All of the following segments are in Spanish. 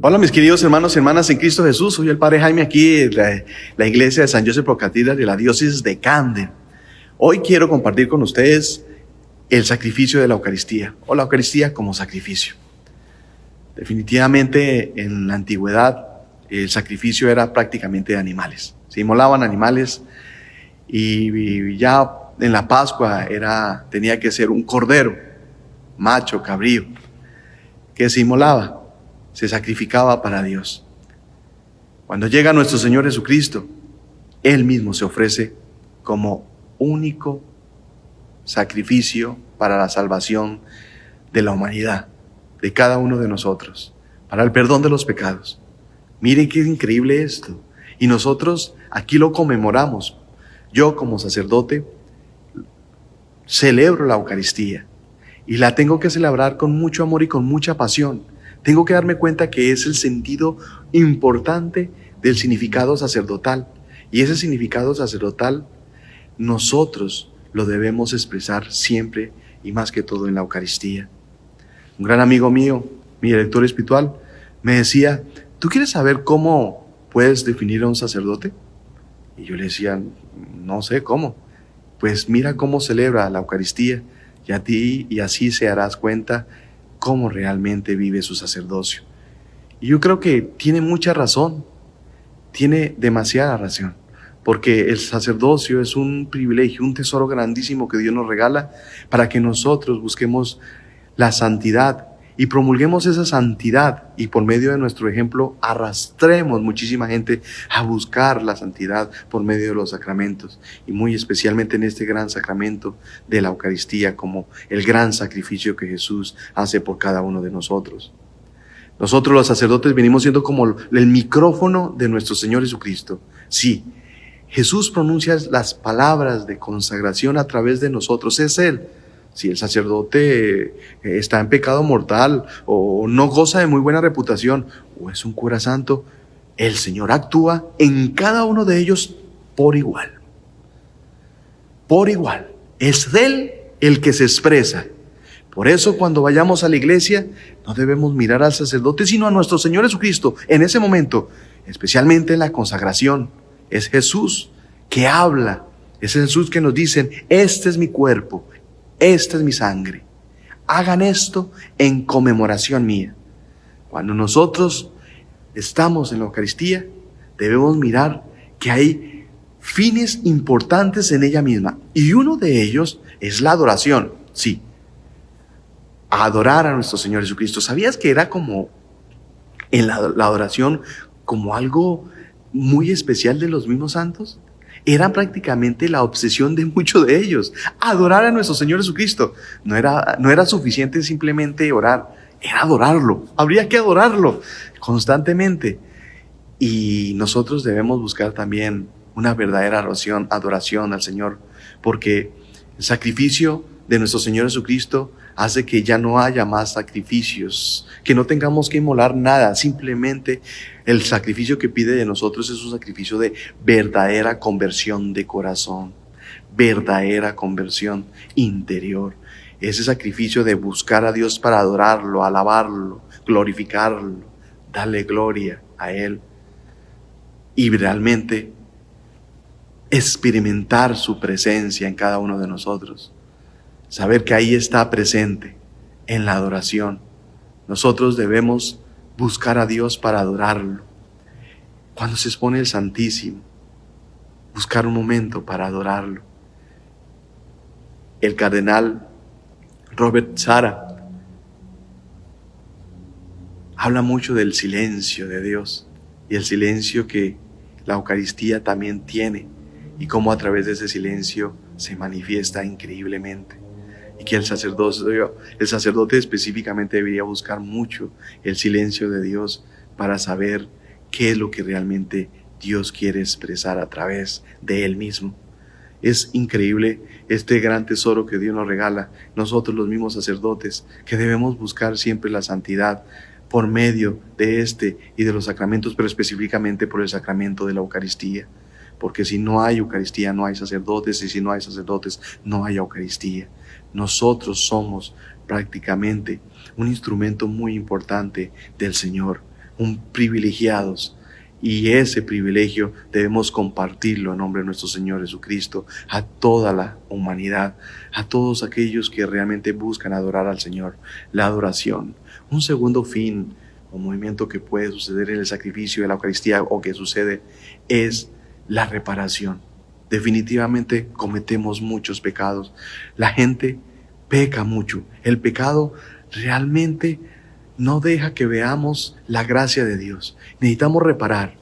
Hola mis queridos hermanos y hermanas en Cristo Jesús, soy el Padre Jaime aquí de la iglesia de San Joseph Procatedral de la diócesis de Camden. Hoy quiero compartir con ustedes el sacrificio de la Eucaristía o la Eucaristía como sacrificio. Definitivamente en la antigüedad el sacrificio era prácticamente de animales. Se inmolaban animales y ya en la Pascua tenía que ser un cordero, macho, cabrío, que se inmolaba. Se sacrificaba para Dios. Cuando llega nuestro Señor Jesucristo, Él mismo se ofrece como único sacrificio para la salvación de la humanidad, de cada uno de nosotros, para el perdón de los pecados. Miren qué increíble esto. Y nosotros aquí lo conmemoramos. Yo como sacerdote celebro la Eucaristía y la tengo que celebrar con mucho amor y con mucha pasión. Tengo que darme cuenta que es el sentido importante del significado sacerdotal. Y ese significado sacerdotal nosotros lo debemos expresar siempre y más que todo en la Eucaristía. Un gran amigo mío, mi director espiritual, me decía, ¿tú quieres saber cómo puedes definir a un sacerdote? Y yo le decía, no sé cómo. Pues mira cómo celebra la Eucaristía y así se darás cuenta cómo realmente vive su sacerdocio. Y yo creo que tiene mucha razón, tiene demasiada razón, porque el sacerdocio es un privilegio, un tesoro grandísimo que Dios nos regala para que nosotros busquemos la santidad y promulguemos esa santidad y por medio de nuestro ejemplo arrastremos muchísima gente a buscar la santidad por medio de los sacramentos y muy especialmente en este gran sacramento de la Eucaristía como el gran sacrificio que Jesús hace por cada uno de nosotros. Nosotros los sacerdotes venimos siendo como el micrófono de nuestro Señor Jesucristo. Sí, Jesús pronuncia las palabras de consagración a través de nosotros, es Él. Si el sacerdote está en pecado mortal o no goza de muy buena reputación o es un cura santo, el Señor actúa en cada uno de ellos por igual. Por igual. Es Él el que se expresa. Por eso cuando vayamos a la iglesia no debemos mirar al sacerdote sino a nuestro Señor Jesucristo. En ese momento, especialmente en la consagración, es Jesús que habla. Es Jesús que nos dice, este es mi cuerpo. Esta es mi sangre. Hagan esto en conmemoración mía. Cuando nosotros estamos en la Eucaristía, debemos mirar que hay fines importantes en ella misma. Y uno de ellos es la adoración. Sí, adorar a nuestro Señor Jesucristo. ¿Sabías que era como en la adoración como algo muy especial de los mismos santos? Era prácticamente la obsesión de muchos de ellos, adorar a nuestro Señor Jesucristo. No era suficiente simplemente orar, era adorarlo. Habría que adorarlo constantemente. Y nosotros debemos buscar también una verdadera adoración al Señor, porque el sacrificio de nuestro Señor Jesucristo hace que ya no haya más sacrificios, que no tengamos que inmolar nada, simplemente el sacrificio que pide de nosotros es un sacrificio de verdadera conversión de corazón, verdadera conversión interior, ese sacrificio de buscar a Dios para adorarlo, alabarlo, glorificarlo, darle gloria a Él y realmente experimentar su presencia en cada uno de nosotros. Saber que ahí está presente en la adoración. Nosotros debemos buscar a Dios para adorarlo. Cuando se expone el Santísimo, buscar un momento para adorarlo. El cardenal Robert Sarah habla mucho del silencio de Dios y el silencio que la Eucaristía también tiene y cómo a través de ese silencio se manifiesta increíblemente. Y que el sacerdote específicamente debería buscar mucho el silencio de Dios para saber qué es lo que realmente Dios quiere expresar a través de Él mismo. Es increíble este gran tesoro que Dios nos regala, nosotros los mismos sacerdotes, que debemos buscar siempre la santidad por medio de este y de los sacramentos, pero específicamente por el sacramento de la Eucaristía. Porque si no hay Eucaristía, no hay sacerdotes, y si no hay sacerdotes, no hay Eucaristía. Nosotros somos prácticamente un instrumento muy importante del Señor. privilegiados. Y ese privilegio debemos compartirlo en nombre de nuestro Señor Jesucristo a toda la humanidad, a todos aquellos que realmente buscan adorar al Señor. La adoración, un segundo fin o movimiento que puede suceder en el sacrificio de la Eucaristía o que sucede, es la reparación. Definitivamente cometemos muchos pecados. La gente peca mucho. El pecado realmente no deja que veamos la gracia de Dios. Necesitamos reparar,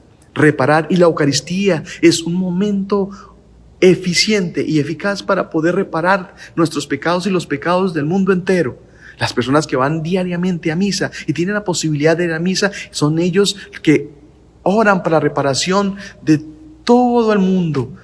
y la Eucaristía es un momento eficiente y eficaz para poder reparar nuestros pecados y los pecados del mundo entero. Las personas que van diariamente a misa y tienen la posibilidad de ir a misa, son ellos que oran para la reparación de todo el mundo.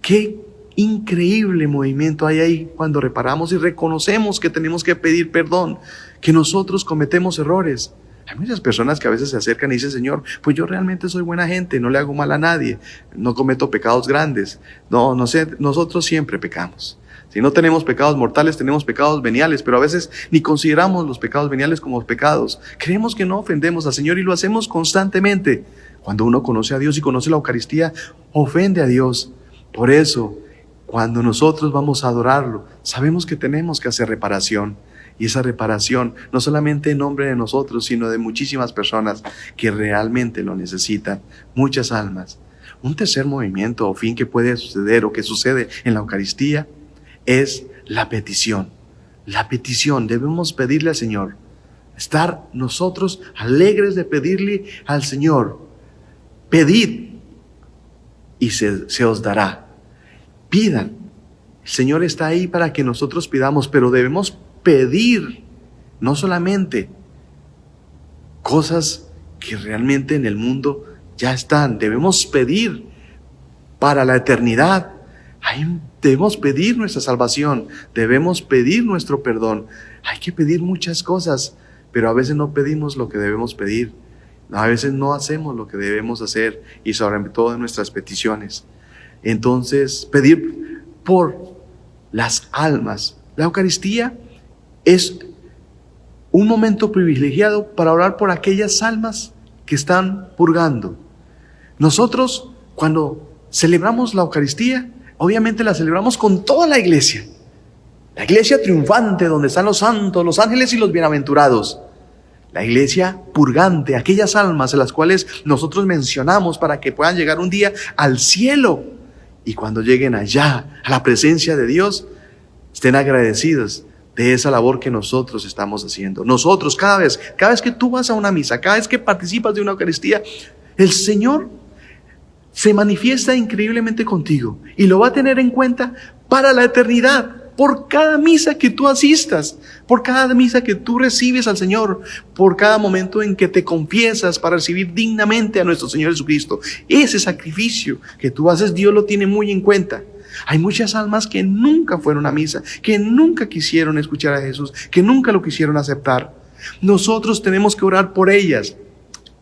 Qué increíble movimiento hay ahí cuando reparamos y reconocemos que tenemos que pedir perdón, que nosotros cometemos errores. Hay muchas personas que a veces se acercan y dicen: Señor, pues yo realmente soy buena gente, no le hago mal a nadie, no cometo pecados grandes. No sé, nosotros siempre pecamos. Si no tenemos pecados mortales, tenemos pecados veniales, pero a veces ni consideramos los pecados veniales como pecados. Creemos que no ofendemos al Señor y lo hacemos constantemente. Cuando uno conoce a Dios y conoce la Eucaristía, ofende a Dios. Por eso, cuando nosotros vamos a adorarlo, sabemos que tenemos que hacer reparación. Y esa reparación, no solamente en nombre de nosotros, sino de muchísimas personas que realmente lo necesitan, muchas almas. Un tercer movimiento o fin que puede suceder o que sucede en la Eucaristía es la petición. La petición, debemos pedirle al Señor. Estar nosotros alegres de pedirle al Señor. Pedid y se os dará. Pidan. El Señor está ahí para que nosotros pidamos, pero debemos pedir, no solamente cosas que realmente en el mundo ya están. Debemos pedir para la eternidad. Ahí debemos pedir nuestra salvación, debemos pedir nuestro perdón. Hay que pedir muchas cosas, pero a veces no pedimos lo que debemos pedir. A veces no hacemos lo que debemos hacer, y sobre todo en nuestras peticiones. Entonces, pedir por las almas. La Eucaristía es un momento privilegiado para orar por aquellas almas que están purgando. Nosotros, cuando celebramos la Eucaristía, obviamente la celebramos con toda la iglesia. La iglesia triunfante, donde están los santos, los ángeles y los bienaventurados. La iglesia purgante, aquellas almas a las cuales nosotros mencionamos para que puedan llegar un día al cielo. Y cuando lleguen allá, a la presencia de Dios, estén agradecidos de esa labor que nosotros estamos haciendo. Nosotros, cada vez que tú vas a una misa, cada vez que participas de una Eucaristía, el Señor se manifiesta increíblemente contigo y lo va a tener en cuenta para la eternidad. Por cada misa que tú asistas, por cada misa que tú recibes al Señor, por cada momento en que te confiesas para recibir dignamente a nuestro Señor Jesucristo. Ese sacrificio que tú haces, Dios lo tiene muy en cuenta. Hay muchas almas que nunca fueron a misa, que nunca quisieron escuchar a Jesús, que nunca lo quisieron aceptar. Nosotros tenemos que orar por ellas.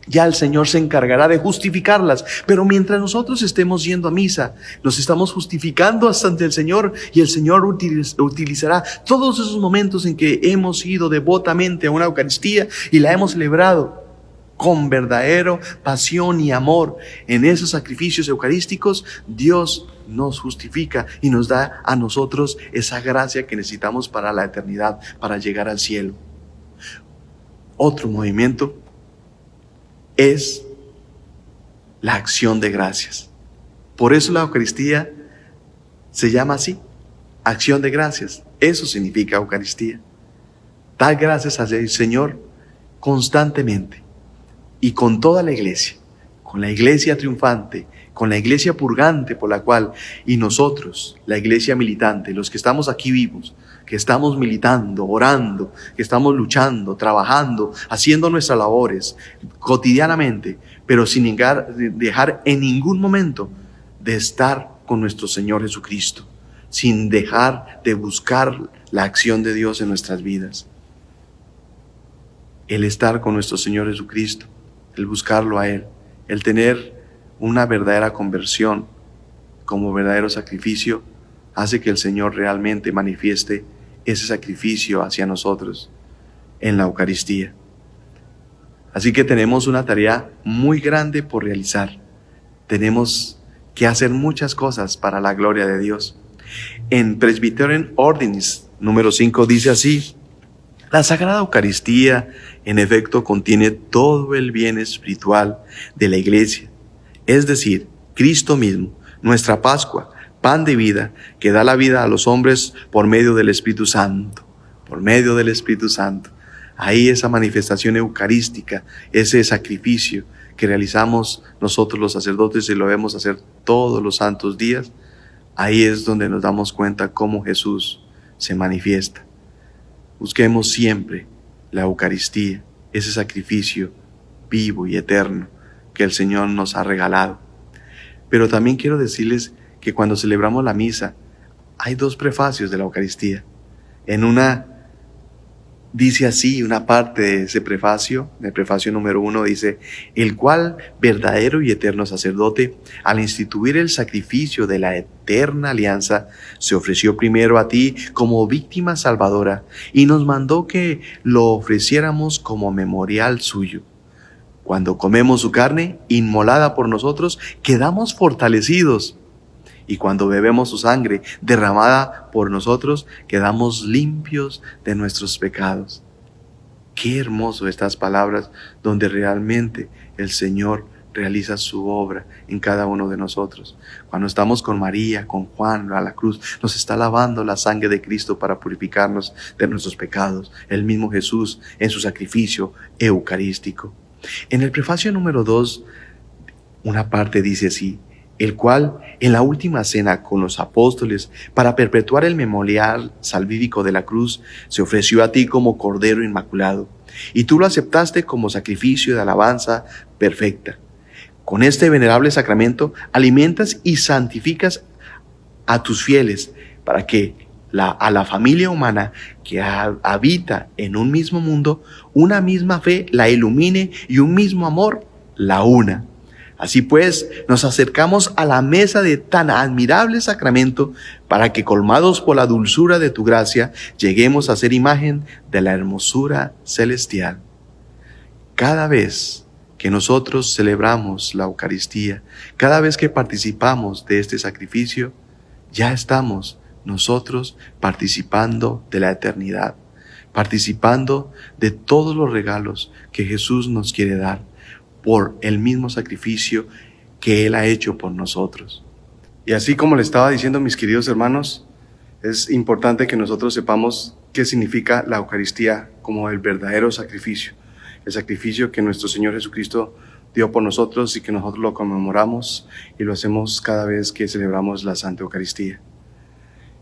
Ya el Señor se encargará de justificarlas, pero mientras nosotros estemos yendo a misa, nos estamos justificando ante el Señor, y el Señor utilizará todos esos momentos en que hemos ido devotamente a una Eucaristía y la hemos celebrado con verdadero pasión y amor. En esos sacrificios eucarísticos, Dios nos justifica y nos da a nosotros esa gracia que necesitamos para la eternidad, para llegar al cielo. Otro movimiento es la acción de gracias. Por eso la Eucaristía se llama así, acción de gracias. Eso significa Eucaristía. Dar gracias al Señor constantemente y con toda la iglesia, con la iglesia triunfante, con la iglesia purgante por la cual, y nosotros, la iglesia militante, los que estamos aquí vivos, que estamos militando, orando, que estamos luchando, trabajando, haciendo nuestras labores cotidianamente, pero sin dejar en ningún momento de estar con nuestro Señor Jesucristo, sin dejar de buscar la acción de Dios en nuestras vidas. El estar con nuestro Señor Jesucristo, el buscarlo a Él, el tener una verdadera conversión como verdadero sacrificio, hace que el Señor realmente manifieste ese sacrificio hacia nosotros en la Eucaristía. Así que tenemos una tarea muy grande por realizar. Tenemos que hacer muchas cosas para la gloria de Dios. En Presbyterian Ordinance número 5 dice así: la Sagrada Eucaristía, en efecto, contiene todo el bien espiritual de la Iglesia, es decir, Cristo mismo, nuestra Pascua, pan de vida, que da la vida a los hombres por medio del Espíritu Santo. Por medio del Espíritu Santo. Ahí esa manifestación eucarística, ese sacrificio que realizamos nosotros los sacerdotes y lo debemos hacer todos los santos días, ahí es donde nos damos cuenta cómo Jesús se manifiesta. Busquemos siempre la Eucaristía, ese sacrificio vivo y eterno que el Señor nos ha regalado. Pero también quiero decirles que cuando celebramos la misa, hay dos prefacios de la Eucaristía. En una dice así, una parte de ese prefacio, el prefacio número 1 dice: el cual, verdadero y eterno sacerdote, al instituir el sacrificio de la eterna alianza, se ofreció primero a ti como víctima salvadora y nos mandó que lo ofreciéramos como memorial suyo. Cuando comemos su carne, inmolada por nosotros, quedamos fortalecidos. Y cuando bebemos su sangre, derramada por nosotros, quedamos limpios de nuestros pecados. Qué hermoso estas palabras, donde realmente el Señor realiza su obra en cada uno de nosotros. Cuando estamos con María, con Juan a la cruz, nos está lavando la sangre de Cristo para purificarnos de nuestros pecados. El mismo Jesús en su sacrificio eucarístico. En el prefacio número 2, una parte dice así: el cual, en la última cena con los apóstoles, para perpetuar el memorial salvífico de la cruz, se ofreció a ti como Cordero Inmaculado, y tú lo aceptaste como sacrificio de alabanza perfecta. Con este venerable sacramento alimentas y santificas a tus fieles, para que a la familia humana que habita en un mismo mundo, una misma fe la ilumine y un mismo amor la una. Así pues, nos acercamos a la mesa de tan admirable sacramento para que, colmados por la dulzura de tu gracia, lleguemos a ser imagen de la hermosura celestial. Cada vez que nosotros celebramos la Eucaristía, cada vez que participamos de este sacrificio, ya estamos nosotros participando de la eternidad, participando de todos los regalos que Jesús nos quiere dar, por el mismo sacrificio que Él ha hecho por nosotros. Y así como le estaba diciendo, mis queridos hermanos, es importante que nosotros sepamos qué significa la Eucaristía como el verdadero sacrificio. El sacrificio que nuestro Señor Jesucristo dio por nosotros y que nosotros lo conmemoramos y lo hacemos cada vez que celebramos la Santa Eucaristía.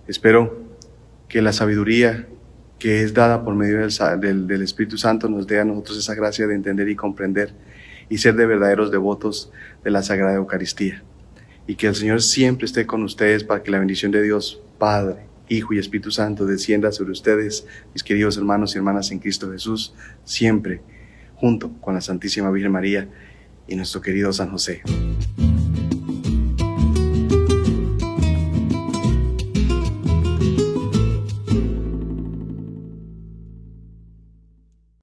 Espero que la sabiduría que es dada por medio del Espíritu Santo nos dé a nosotros esa gracia de entender y comprender y ser de verdaderos devotos de la Sagrada Eucaristía. Y que el Señor siempre esté con ustedes para que la bendición de Dios, Padre, Hijo y Espíritu Santo descienda sobre ustedes, mis queridos hermanos y hermanas en Cristo Jesús, siempre, junto con la Santísima Virgen María y nuestro querido San José.